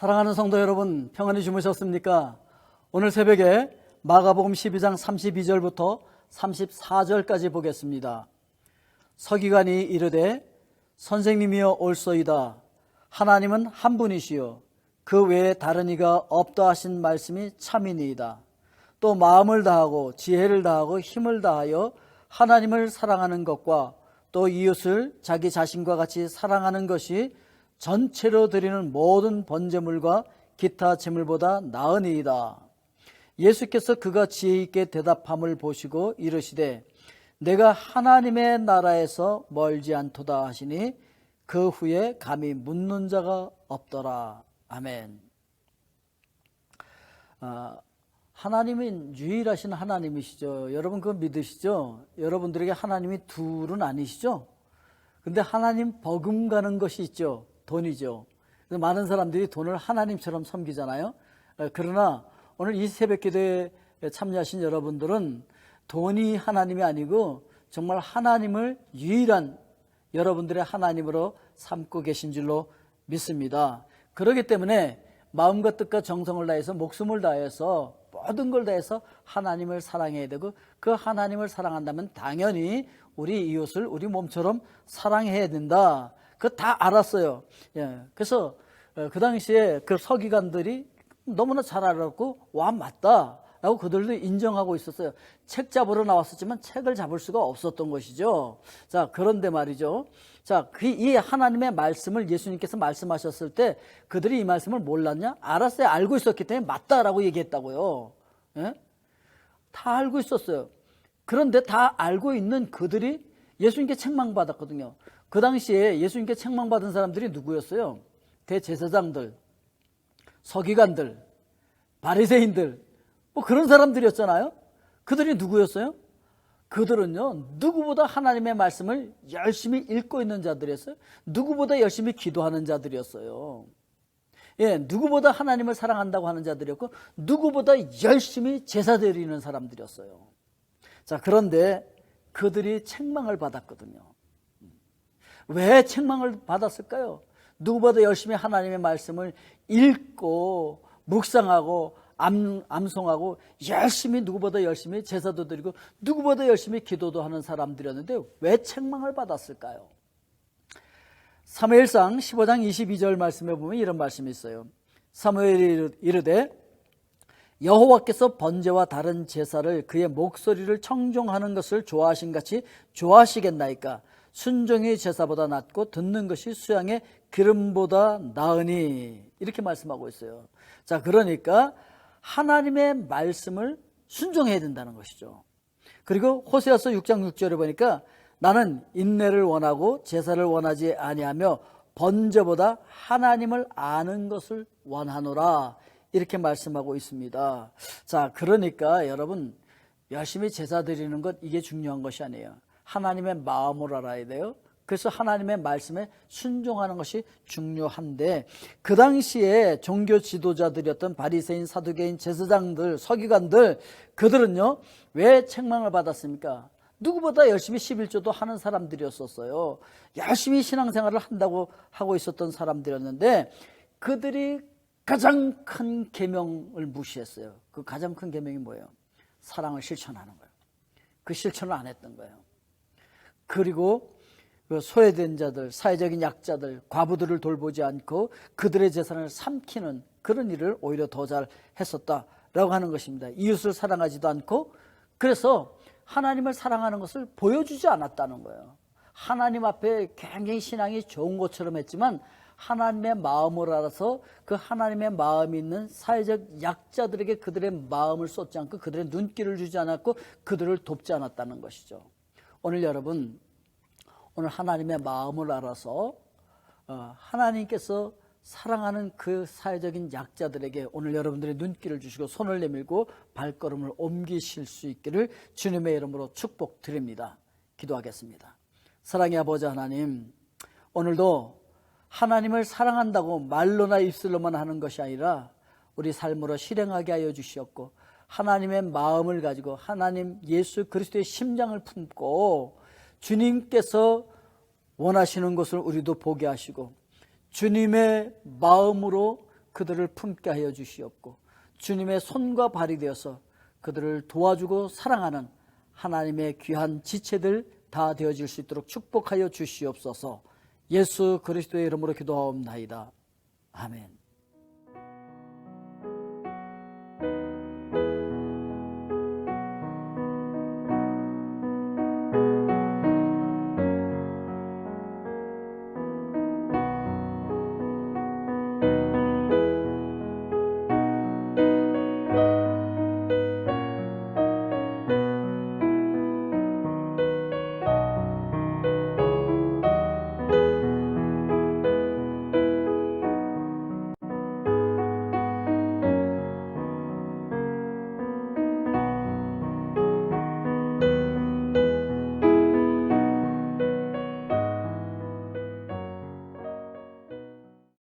사랑하는 성도 여러분, 평안히 주무셨습니까? 오늘 새벽에 마가복음 12장 32절부터 34절까지 보겠습니다. 서기관이 이르되 선생님이여 올소이다. 하나님은 한 분이시요 그 외에 다른 이가 없다 하신 말씀이 참이니이다. 또 마음을 다하고 지혜를 다하고 힘을 다하여 하나님을 사랑하는 것과 또 이웃을 자기 자신과 같이 사랑하는 것이 전체로 드리는 모든 번제물과 기타 제물보다 나으니이다. 예수께서 그가 지혜 있게 대답함을 보시고 이르시되 내가 하나님의 나라에서 멀지 않도다 하시니 그 후에 감히 묻는 자가 없더라. 아멘. 하나님은 유일하신 하나님이시죠. 여러분 그거 믿으시죠? 여러분들에게 하나님이 둘은 아니시죠? 근데 하나님 버금가는 것이 있죠. 돈이죠. 많은 사람들이 돈을 하나님처럼 섬기잖아요. 그러나 오늘 이 새벽 기도에 참여하신 여러분들은 돈이 하나님이 아니고 정말 하나님을 유일한 여러분들의 하나님으로 삼고 계신 줄로 믿습니다. 그렇기 때문에 마음과 뜻과 정성을 다해서 목숨을 다해서 모든 걸 다해서 하나님을 사랑해야 되고 그 하나님을 사랑한다면 당연히 우리 이웃을 우리 몸처럼 사랑해야 된다. 그거 다 알았어요. 그래서 그 당시에 그 서기관들이 너무나 잘 알았고 와 맞다 라고 그들도 인정하고 있었어요. 책 잡으러 나왔었지만 책을 잡을 수가 없었던 것이죠. 자, 그런데 말이죠. 자, 이 하나님의 말씀을 예수님께서 말씀하셨을 때 그들이 이 말씀을 몰랐냐? 알았어요. 알고 있었기 때문에 맞다라고 얘기했다고요. 예? 다 알고 있었어요. 그런데 다 알고 있는 그들이 예수님께 책망받았거든요. 그 당시에 예수님께 책망받은 사람들이 누구였어요? 대제사장들, 서기관들, 바리새인들, 뭐 그런 사람들이었잖아요. 그들이 누구였어요? 그들은요, 누구보다 하나님의 말씀을 열심히 읽고 있는 자들이었어요. 누구보다 열심히 기도하는 자들이었어요. 예, 누구보다 하나님을 사랑한다고 하는 자들이었고, 누구보다 열심히 제사 드리는 사람들이었어요. 자, 그런데 그들이 책망을 받았거든요. 왜 책망을 받았을까요? 누구보다 열심히 하나님의 말씀을 읽고 묵상하고 암송하고 열심히 누구보다 열심히 제사도 드리고 누구보다 열심히 기도도 하는 사람들이었는데 왜 책망을 받았을까요? 사무엘상 15장 22절 말씀에 보면 이런 말씀이 있어요. 사무엘이 이르되 여호와께서 번제와 다른 제사를 그의 목소리를 청종하는 것을 좋아하신 같이 좋아하시겠나이까? 순종이 제사보다 낫고 듣는 것이 수양의 기름보다 나으니 이렇게 말씀하고 있어요. 자, 그러니까 하나님의 말씀을 순종해야 된다는 것이죠. 그리고 호세아서 6장 6절에 보니까 나는 인내를 원하고 제사를 원하지 아니하며 번제보다 하나님을 아는 것을 원하노라 이렇게 말씀하고 있습니다. 자, 그러니까 여러분 열심히 제사 드리는 것 이게 중요한 것이 아니에요. 하나님의 마음을 알아야 돼요. 그래서 하나님의 말씀에 순종하는 것이 중요한데 그 당시에 종교 지도자들이었던 바리새인, 사두개인, 제사장들, 서기관들 그들은요 왜 책망을 받았습니까? 누구보다 열심히 11조도 하는 사람들이었었어요. 열심히 신앙생활을 한다고 하고 있었던 사람들이었는데 그들이 가장 큰 계명을 무시했어요. 그 가장 큰 계명이 뭐예요? 사랑을 실천하는 거예요. 그 실천을 안 했던 거예요. 그리고 그 소외된 자들, 사회적인 약자들, 과부들을 돌보지 않고 그들의 재산을 삼키는 그런 일을 오히려 더 잘 했었다라고 하는 것입니다. 이웃을 사랑하지도 않고 그래서 하나님을 사랑하는 것을 보여주지 않았다는 거예요. 하나님 앞에 굉장히 신앙이 좋은 것처럼 했지만 하나님의 마음을 알아서 그 하나님의 마음이 있는 사회적 약자들에게 그들의 마음을 쏟지 않고 그들의 눈길을 주지 않았고 그들을 돕지 않았다는 것이죠. 오늘 여러분 오늘 하나님의 마음을 알아서 하나님께서 사랑하는 그 사회적인 약자들에게 오늘 여러분들의 눈길을 주시고 손을 내밀고 발걸음을 옮기실 수 있기를 주님의 이름으로 축복드립니다. 기도하겠습니다. 사랑의 아버지 하나님, 오늘도 하나님을 사랑한다고 말로나 입술로만 하는 것이 아니라 우리 삶으로 실행하게 하여 주시옵고 하나님의 마음을 가지고 하나님 예수 그리스도의 심장을 품고 주님께서 원하시는 것을 우리도 보게 하시고 주님의 마음으로 그들을 품게 하여 주시옵고 주님의 손과 발이 되어서 그들을 도와주고 사랑하는 하나님의 귀한 지체들 다 되어질 수 있도록 축복하여 주시옵소서. 예수 그리스도의 이름으로 기도하옵나이다. 아멘.